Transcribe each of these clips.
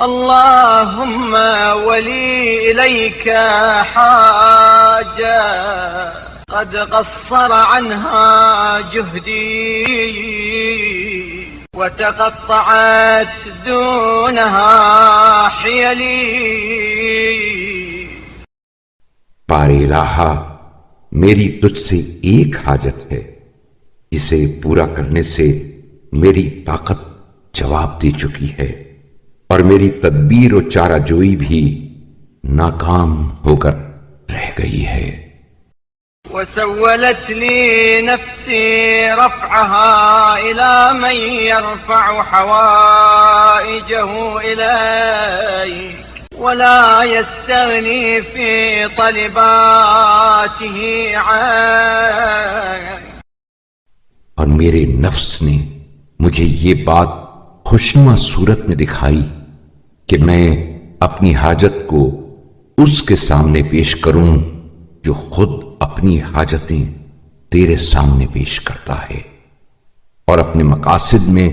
اللهم ولي إليك حاجة قد قصر عنها جهدي وتقطعت دونها حيلي. پارے الہا، میری تجھ سے ایک حاجت ہے جسے پورا کرنے سے میری طاقت جواب دے چکی ہے اور میری تدبیر و چارہ جوئی بھی ناکام ہو کر رہ گئی ہے. وسولت لي نفسي رفعها إلى من يرفع حوائجه إليك ولا يستغني في طلباته عنك. اور میرے نفس نے مجھے یہ بات خوشنما صورت میں دکھائی کہ میں اپنی حاجت کو اس کے سامنے پیش کروں جو خود اپنی حاجتیں تیرے سامنے پیش کرتا ہے اور اپنے مقاصد میں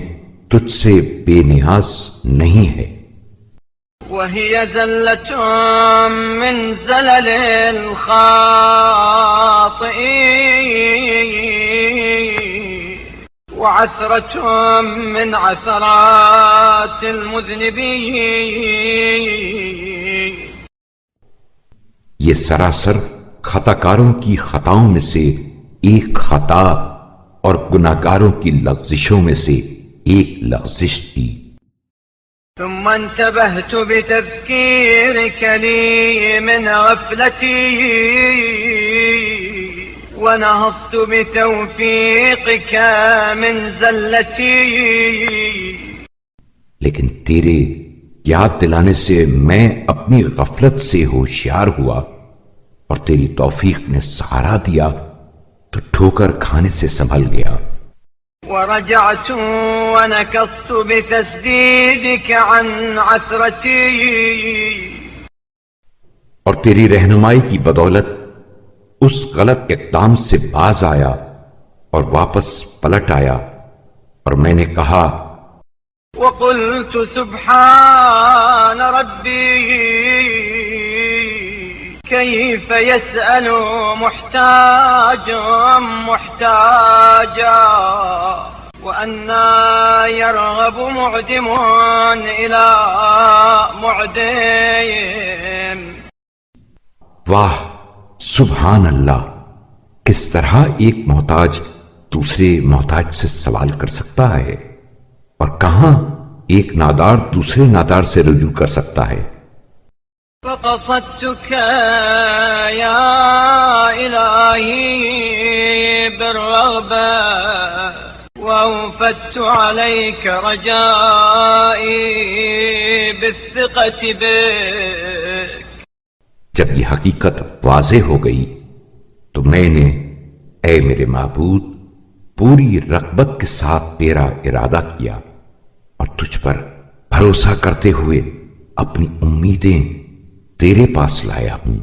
تجھ سے بے نیاز نہیں ہے. وهي زلة من زلل الخاطئين وعثرة من عثرات المذنبين. یہ سراسر خطا کاروں کی خطاؤں میں سے ایک خطا اور گناہگاروں کی لغزشوں میں سے ایک لغزش تھی. ثم انتبهت بتذكيرك لي من غفلتي ونهضت بتوفيقك من زلتي. لیکن تیرے یاد دلانے سے میں اپنی غفلت سے ہوشیار ہوا اور تیری توفیق نے سہارا دیا تو ٹھوکر کھانے سے سنبھل گیا. ورجعت ونكصت بتسديدك عن عثرتي. اور تیری رہنمائی کی بدولت اس غلط اقدام سے باز آیا اور واپس پلٹ آیا اور میں نے کہا وقلت سبحان ربي كيف يسأل محتاج محتاجا وأنا يرغب معدم إلى معدم. واہ سبحان اللہ، کس طرح ایک محتاج دوسرے محتاج سے سوال کر سکتا ہے اور کہاں ایک نادار دوسرے نادار سے رجوع کر سکتا ہے. فقصدتك يا إلهي بالرغبة وأوفدت عليك رجائي بالثقة بك. جب یہ حقیقت واضح ہو گئی تو میں نے اے میرے معبود پوری رغبت کے ساتھ تیرا ارادہ کیا اور تجھ پر بھروسہ کرتے ہوئے اپنی امیدیں تیرے پاس لایا ہوں.